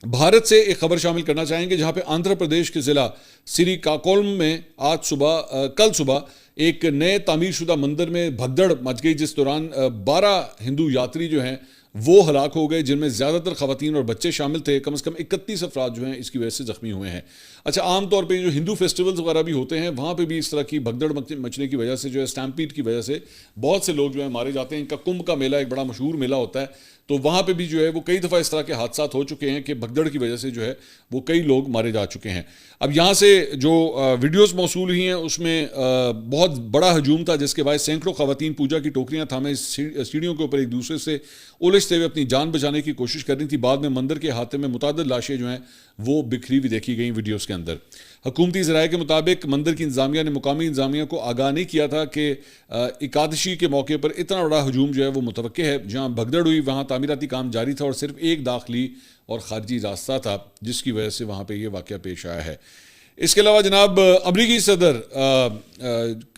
भारत से एक खबर शामिल करना चाहेंगे जहां पे आंध्र प्रदेश के जिला श्रीकाकुलम में कल सुबह एक नए तामीरशुदा मंदिर में भगदड़ मच गई, जिस दौरान 12 हिंदू यात्री जो हैं वो हलाक हो गए, जिनमें ज़्यादातर खवातीन और बच्चे शामिल थे। कम से कम 31 अफराद जो हैं इसकी वजह से ज़ख्मी हुए हैं। अच्छा, आमतौर पे जो हिंदू फेस्टिवल्स वगैरह भी होते हैं वहाँ पे भी इस तरह की भगदड़ मचने की वजह से जो है, स्टैम्पीड की वजह से बहुत से लोग जो है मारे जाते हैं। इनका कुंभ का मेला एक बड़ा मशहूर मेला होता है, तो वहाँ पे भी जो है वो कई दफ़ा इस तरह के हादसा हो चुके हैं कि भगदड़ की वजह से जो है वो कई लोग मारे जा चुके हैं। अब यहाँ से जो वीडियोस मौसूल हुई हैं उसमें बहुत बड़ा हजूम था, जिसके बाद सैकड़ों खवातीन पूजा की टोकरियाँ थामे सीढ़ियों के ऊपर एक दूसरे से उलझते हुए अपनी जान बचाने की कोशिश कर रही थी। बाद में मंदिर के हाथे में मुतादिद लाशें जो हैं वो बिखरी हुई देखी गई वीडियोज़ के अंदर। हुकूमती ज़राए के मुताबिक मंदिर की इंतजामिया ने मुकामी इंतजामिया को आगाह नहीं किया था कि एकादशी के मौके पर इतना बड़ा हजूम जो है वो मुतवक्के है। जहाँ भगदड़ हुई वहाँ तामीराती काम जारी था और सिर्फ एक दाखिली और ख़ारजी रास्ता था, जिसकी वजह से वहाँ पर यह वाक़या पेश आया है। इसके अलावा जनाब अमरीकी सदर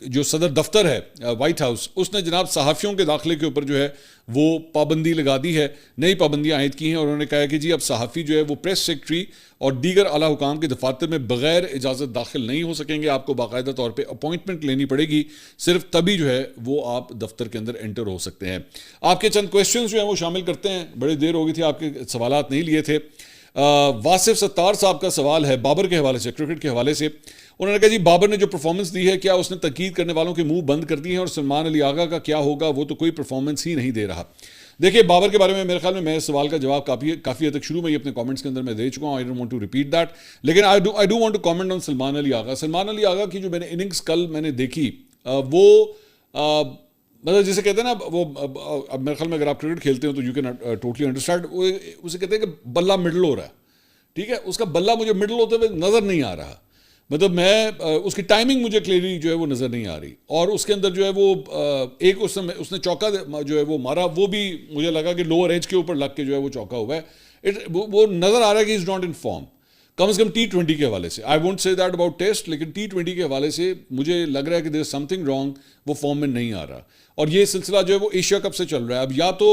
जो सदर दफ्तर है वाइट हाउस, उसने जनाब सहाफ़ियों के दाखिले के ऊपर जो है वो पाबंदी लगा दी है, नई पाबंदियाँ आयद की हैं। और उन्होंने कहा है कि जी अब सहाफ़ी जो है वो प्रेस सेक्रेटरी और दीगर आला हुकाम के दफातर में बगैर इजाज़त दाखिल नहीं हो सकेंगे। आपको बाकायदा तौर पर अपॉइंटमेंट लेनी पड़ेगी, सिर्फ तभी जो है वो आप दफ्तर के अंदर एंटर हो सकते हैं। आपके चंद क्वेश्चन जो हैं वो शामिल करते हैं, बड़ी देर हो गई थी, आपके सवालात नहीं लिए थे। वासिफ सत्तार साहब का सवाल है बाबर के हवाले से, क्रिकेट के हवाले से। उन्होंने कहा जी बाबर ने जो परफॉर्मेंस दी है, क्या उसने तकीद करने वालों के मुंह बंद कर दिए हैं, और सलमान अली आगा का क्या होगा, वो तो कोई परफॉर्मेंस ही नहीं दे रहा। देखिए, बाबर के बारे में मेरे ख्याल में मैं इस सवाल का जवाब काफ़ी हद तक शुरू में ही अपने कमेंट्स के अंदर मैं दे चुका हूँ। I don't want to repeat that, लेकिन I do want to comment on Salman Ali Agha. Salman Ali Agha की जो मैंने इनिंग्स कल मैंने देखी, वो मतलब जिसे कहते हैं ना वो, अब मेरे ख्याल में अगर आप क्रिकेट खेलते हो तो यू कैन टोटली अंडरस्टैंड, उसे कहते हैं कि बल्ला मिडल हो रहा है, ठीक है, उसका बल्ला मुझे मिडल होते हुए नज़र नहीं आ रहा। मतलब मैं उसकी टाइमिंग मुझे क्लियरली जो है वो नज़र नहीं आ रही, और उसके अंदर जो है वो एक उसने चौका जो है वो मारा, वो भी मुझे लगा कि लोअर एज के ऊपर लग के जो है वो चौका हुआ है। वो नज़र आ रहा है कि इज़ नॉट इन फॉर्म, कम से कम T20 के हवाले से। I won't say that about test, लेकिन T20 के हवाले से मुझे लग रहा है कि देयर इज समथिंग रॉन्ग, वो फॉर्म में नहीं आ रहा। और ये सिलसिला जो है वो एशिया कप से चल रहा है। अब या तो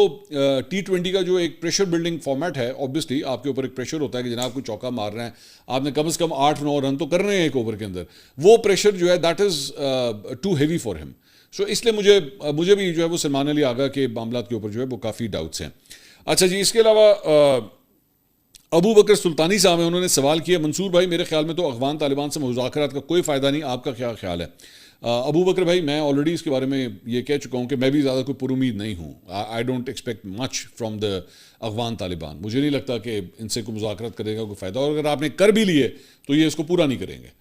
T20 का जो एक प्रेशर बिल्डिंग फॉर्मेट है, ऑब्वियसली आपके ऊपर एक प्रेशर होता है कि जनाब कोई चौका मार रहे हैं, आपने कम से कम 8-9 रन तो करने हैं एक ओवर के अंदर, वो प्रेशर जो है that is too heavy for him. So इसलिए मुझे भी जो है वो सलमान अली आगा के मामला के ऊपर जो है वो काफ़ी डाउट्स हैं। अच्छा जी, इसके अलावा अबू बकर सुल्तानी साहब हैं, उन्होंने सवाल किया, मंसूर भाई मेरे ख्याल में तो अफगान तालिबान से मुज़ाकरात का कोई फ़ायदा नहीं, आपका क्या ख्याल है? अबू बकर भाई, मैं ऑलरेडी इसके बारे में ये कह चुका हूँ कि मैं भी ज़्यादा कोई पुरुमीद नहीं हूँ। I don't expect much from the Afghan Taliban. मुझे नहीं लगता कि इनसे कोई मुज़ाकरात करेगा कोई फ़ायदा, और अगर आपने कर भी लिए तो ये इसको पूरा नहीं करेंगे,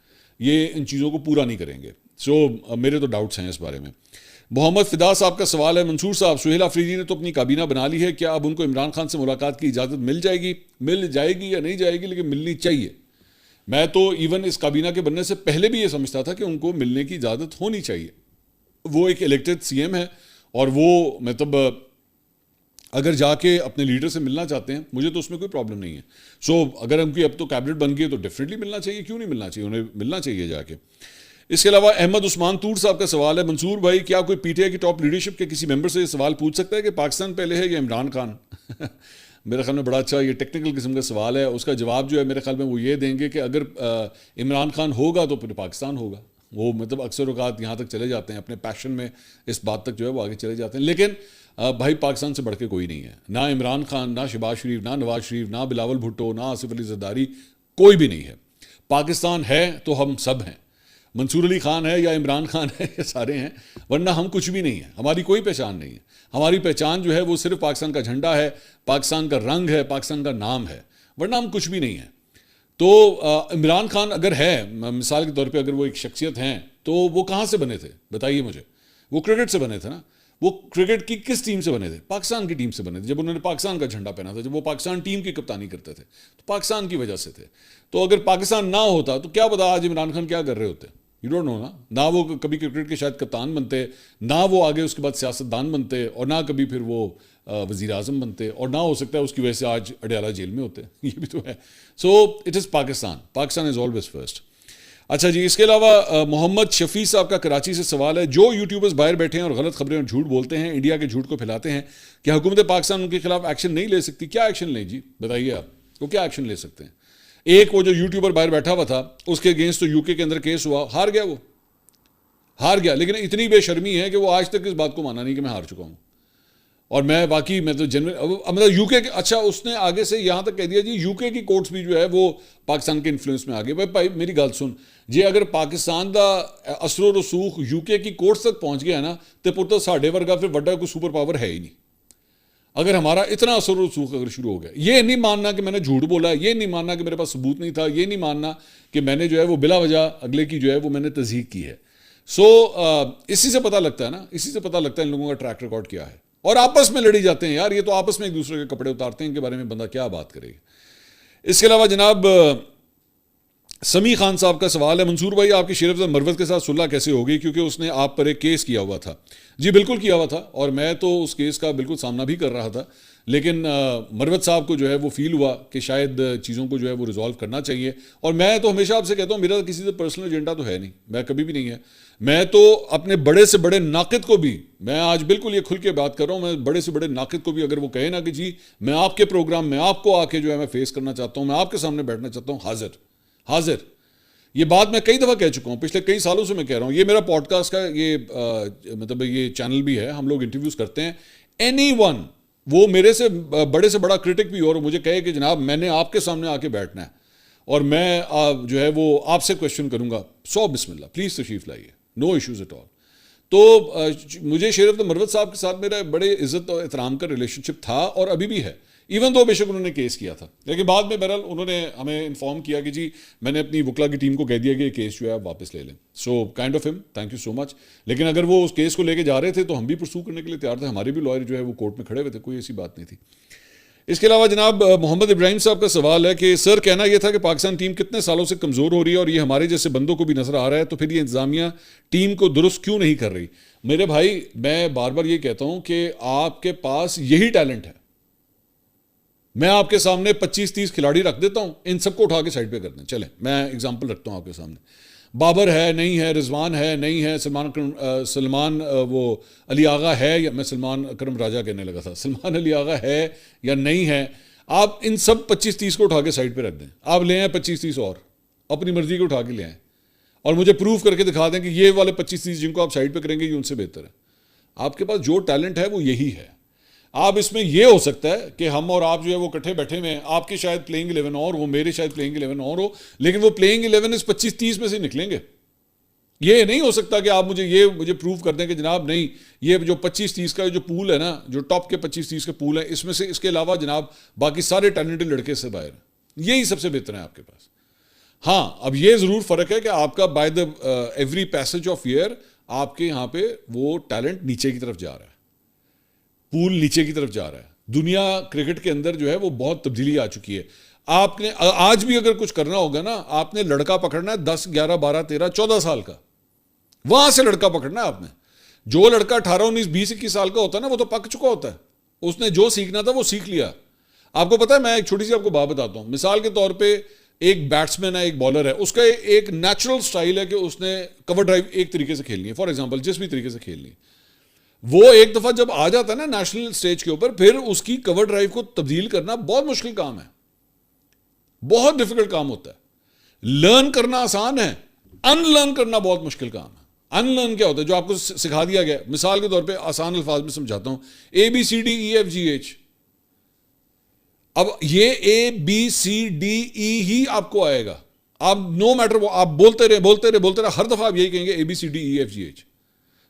ये इन चीज़ों को पूरा नहीं करेंगे। सो मेरे तो डाउट्स हैं इस बारे में। मोहम्मद फिदा साहब का सवाल है, मंसूर साहब सुहेल अफरीदी ने तो अपनी काबीना बना ली है, क्या अब उनको इमरान खान से मुलाकात की इजाज़त मिल जाएगी या नहीं जाएगी, लेकिन मिलनी चाहिए। मैं तो इवन इस काबीना के बनने से पहले भी ये समझता था कि उनको मिलने की इजाज़त होनी चाहिए। वो एक इलेक्टेड CM है, और वो मतलब अगर जाके अपने लीडर से मिलना चाहते हैं, मुझे तो उसमें कोई प्रॉब्लम नहीं है। सो अगर उनकी अब तो कैबिनेट बन गई है तो डेफिनेटली मिलना चाहिए, क्यों नहीं मिलना चाहिए, उन्हें मिलना चाहिए जाके। इसके अलावा अहमद उस्मान तूर साहब का सवाल है, मंसूर भाई क्या कोई PTI की टॉप लीडरशिप के किसी मेंबर से ये सवाल पूछ सकता है कि पाकिस्तान पहले है या इमरान खान? मेरे ख्याल में बड़ा अच्छा ये टेक्निकल किस्म का सवाल है। उसका जवाब जो है मेरे ख्याल में वो ये देंगे कि अगर इमरान खान होगा तो फिर पाकिस्तान होगा। वो मतलब अक्सर औकात यहाँ तक चले जाते हैं, अपने पैशन में इस बात तक जो है वो आगे चले जाते हैं। लेकिन भाई पाकिस्तान से बढ़ के कोई नहीं है, ना इमरान खान, ना शहबाज शरीफ, ना नवाज शरीफ, ना बिलावल भुट्टो, ना आसिफ अली जरदारी, कोई भी नहीं है। पाकिस्तान है तो हम सब हैं, मंसूर अली खान है या इमरान खान है, ये सारे हैं, वरना हम कुछ भी नहीं है। हमारी कोई पहचान नहीं है। हमारी पहचान जो है वो सिर्फ पाकिस्तान का झंडा है, पाकिस्तान का रंग है, पाकिस्तान का नाम है, वरना हम कुछ भी नहीं है। तो इमरान खान अगर है, मिसाल के तौर पे अगर वो एक शख्सियत हैं, तो वो कहाँ से बने थे बताइए मुझे? वो क्रिकेट से बने थे ना। वो क्रिकेट की किस टीम से बने थे? पाकिस्तान की टीम से बने थे। जब उन्होंने पाकिस्तान का झंडा पहना था, जब वो पाकिस्तान टीम की कप्तानी करते थे, तो पाकिस्तान की वजह से थे। तो अगर पाकिस्तान ना होता तो क्या पता आज इमरान खान क्या कर रहे होते? यू डोंट नो ना वो कभी क्रिकेट के शायद कप्तान बनते, ना वो आगे उसके बाद सियासतदान बनते, और ना कभी फिर वो वज़ीर आज़म बनते, और ना हो सकता है उसकी वजह से आज अडयाला जेल में होते। ये भी तो है। So it is Pakistan is always first. अच्छा जी, इसके अलावा मोहम्मद शफी साहब का कराची से सवाल है, जो यूट्यूबर्स बाहर बैठे हैं और गलत खबरें और झूठ बोलते हैं, इंडिया के झूठ को फैलाते हैं, क्या हुकूमत पाकिस्तान उनके खिलाफ एक्शन नहीं ले सकती? क्या एक्शन लें जी, बताइए आप? वो क्या एक्शन ले सकते हैं? एक वो जो यूट्यूबर बाहर बैठा हुआ था, उसके अगेंस्ट तो यूके के अंदर केस हुआ, हार गया, वो हार गया। लेकिन इतनी बेशर्मी है कि वो आज तक इस बात को माना नहीं कि मैं हार चुका हूं। और मैं बाकी मैं तो मतलब यूके के, अच्छा उसने आगे से यहां तक कह दिया जी यूके की कोर्ट्स भी जो है वो पाकिस्तान के इन्फ्लुएंस में आ गए। भाई मेरी गल सुन जी, अगर पाकिस्तान का असरो रसूख यूके की कोर्ट्स तक पहुंच गया ना तो पुत्र साढ़े वर्गा फिर बड़ा कोई सुपर पावर है ही नहीं। अगर हमारा इतना असर रसूख अगर शुरू हो गया, ये नहीं मानना कि मैंने झूठ बोला, ये नहीं मानना कि मेरे पास सबूत नहीं था, ये नहीं मानना कि मैंने जो है वो बिला वजह अगले की जो है वो मैंने तस्दीक की है। इसी से पता लगता है ना, इसी से पता लगता है इन लोगों का ट्रैक रिकॉर्ड क्या है। और आपस में लड़ी जाते हैं यार, ये तो आपस में एक दूसरे के कपड़े उतारते हैं, इनके बारे में बंदा क्या बात करेगा। इसके अलावा जनाब समी खान साहब का सवाल है, मंसूर भाई आपकी शेरफ मरवत के साथ सुलह कैसे होगी, क्योंकि उसने आप पर एक केस किया हुआ था। जी बिल्कुल किया हुआ था, और मैं तो उस केस का बिल्कुल सामना भी कर रहा था, लेकिन मरवत साहब को जो है वो फील हुआ कि शायद चीज़ों को जो है वो रिजॉल्व करना चाहिए। और मैं तो हमेशा आपसे कहता हूँ, मेरा किसी से पर्सनल एजेंडा तो है नहीं, मैं कभी भी नहीं है। मैं तो अपने बड़े से बड़े नाकिद को भी, मैं आज बिल्कुल ये खुल के बात कर रहा हूँ, मैं बड़े से बड़े नाकिद को भी अगर वो कहे ना कि जी मैं आपके प्रोग्राम में आपको आके जो है मैं फेस करना चाहता हूँ, मैं आपके सामने बैठना चाहता हूँ, हाजिर। ये बात मैं कई दफ़ा कह चुका हूँ, पिछले कई सालों से मैं कह रहा हूँ। ये मेरा पॉडकास्ट का ये मतलब ये चैनल भी है, हम लोग इंटरव्यूज़ करते हैं। एनीवन, वो मेरे से बड़ा क्रिटिक भी हो और मुझे कहे कि जनाब मैंने आपके सामने आके बैठना है और मैं जो है वो आपसे क्वेश्चन करूँगा, 100 बिस्मिल्लाह, प्लीज़ तशरीफ़ लाइए, नो इश्यूज़ एट ऑल। तो मुझे शेरफ मरवत साहब के साथ मेरा बड़े इज़्ज़त और एहतराम का रिलेशनशिप था और अभी भी है, इवन दो बेशक उन्होंने केस किया था। लेकिन बाद में बहरहाल उन्होंने हमें इन्फॉर्म किया कि जी मैंने अपनी वकला की टीम को कह दिया कि ये केस जो है आप वापस ले लें। So kind of him, thank you so much. लेकिन अगर वो उस केस को लेके जा रहे थे तो हम भी परसू करने के लिए तैयार थे, हमारे भी लॉयर जो है वो कोर्ट में खड़े हुए थे, कोई ऐसी बात नहीं थी। इसके अलावा जनाब मोहम्मद इब्राहिम साहब का सवाल है कि सर कहना यह था कि पाकिस्तान टीम कितने सालों से कमज़ोर हो रही है और ये हमारे जैसे बंदों को भी नजर आ रहा है, तो फिर ये इंतजामिया टीम को दुरुस्त क्यों नहीं कर रही? मेरे भाई मैं बार बार ये कहता हूं कि आपके पास यही टैलेंट है। मैं आपके सामने 25-30 खिलाड़ी रख देता हूं, इन सबको उठा के साइड पे कर दें। चलें मैं एग्जांपल रखता हूं आपके सामने, बाबर है नहीं है, रिजवान है नहीं है, सलमान वो अली आगा है, या मैं सलमान अकरम राजा कहने लगा था, सलमान अली आगा है या नहीं है। आप इन सब 25-30 को उठा के साइड पे रख दें, आप ले आए 25-30 और अपनी मर्जी के उठा के ले आए और मुझे प्रूव करके दिखा दें कि ये वाले 25-30 जिनको आप साइड पे करेंगे ये उनसे बेहतर है। आपके पास जो टैलेंट है वो यही है। आप इसमें ये हो सकता है कि हम और आप जो है वो इकट्ठे बैठे हुए हैं, आपकी शायद प्लेइंग 11 और हो, मेरे शायद प्लेइंग 11 और हो, लेकिन वो प्लेइंग 11 इस 25-30 में से निकलेंगे। ये नहीं हो सकता कि आप मुझे प्रूव कर दें कि जनाब नहीं, ये जो 25-30 का जो पूल है ना, जो टॉप के 25-30 के पूल है, इसमें से इसके अलावा जनाब बाकी सारे टैलेंटेड लड़के से बाहर, यही सबसे बेहतर है आपके पास। हाँ, अब ये ज़रूर फ़र्क है कि आपका by the every passage of year आपके यहाँ पे वो टैलेंट नीचे की तरफ जा रहा है, पूल नीचे की तरफ जा रहा है। दुनिया क्रिकेट के अंदर जो है वो बहुत तब्दीली आ चुकी है। आपने आज भी अगर कुछ करना होगा ना, आपने लड़का पकड़ना है 10, 11, 12, 13, 14 साल का, वहां से लड़का पकड़ना है आपने। जो लड़का 18, 19, 20, 21 साल का होता है ना, वो तो पक चुका होता है, उसने जो सीखना था वो सीख लिया। आपको पता है, मैं एक छोटी सी आपको बात बताता हूं। मिसाल के तौर पे एक बैट्समैन है, एक बॉलर है, उसका एक नेचुरल स्टाइल है कि उसने कवर ड्राइव एक तरीके से खेलनी है, फॉर एग्जाम्पल जिस भी तरीके से खेलनी है। वो एक दफा जब आ जाता है ना नेशनल स्टेज के ऊपर, फिर उसकी कवर ड्राइव को तब्दील करना बहुत मुश्किल काम है, बहुत डिफिकल्ट काम होता है। लर्न करना आसान है, अनलर्न करना बहुत मुश्किल काम है। अनलर्न क्या होता है? जो आपको सिखा दिया गया, मिसाल के तौर पे आसान अल्फाज में समझाता हूं, ABCDEFGH। अब ये ABCDE ही आपको आएगा, आप नो मैटर वो आप बोलते रहे, हर दफा आप यही कहेंगे ABCDEFGH।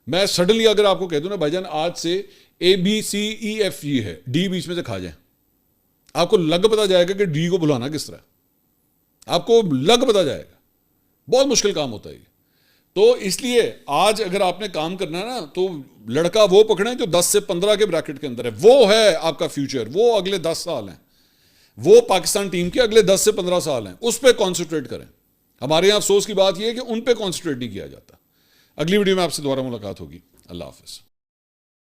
मैं सडनली अगर आपको कह दूं ना भाईजान आज से ABCEFG है, डी बीच में से खा जाए, आपको लग पता जाएगा कि डी को बुलाना किस तरह, आपको लग पता जाएगा। बहुत मुश्किल काम होता है ये। तो इसलिए आज अगर आपने काम करना है ना, तो लड़का वो पकड़े जो 10 से 15 के ब्रैकेट के अंदर है, वो है आपका फ्यूचर, वो अगले 10 साल हैं, वो पाकिस्तान टीम के अगले 10 से 15 साल हैं, उस पर कॉन्सेंट्रेट करें। हमारे यहां अफसोस की बात यह है कि उन पर कॉन्सेंट्रेट नहीं किया जाता। अगली वीडियो में आपसे दोबारा मुलाकात होगी। अल्लाह हाफिज।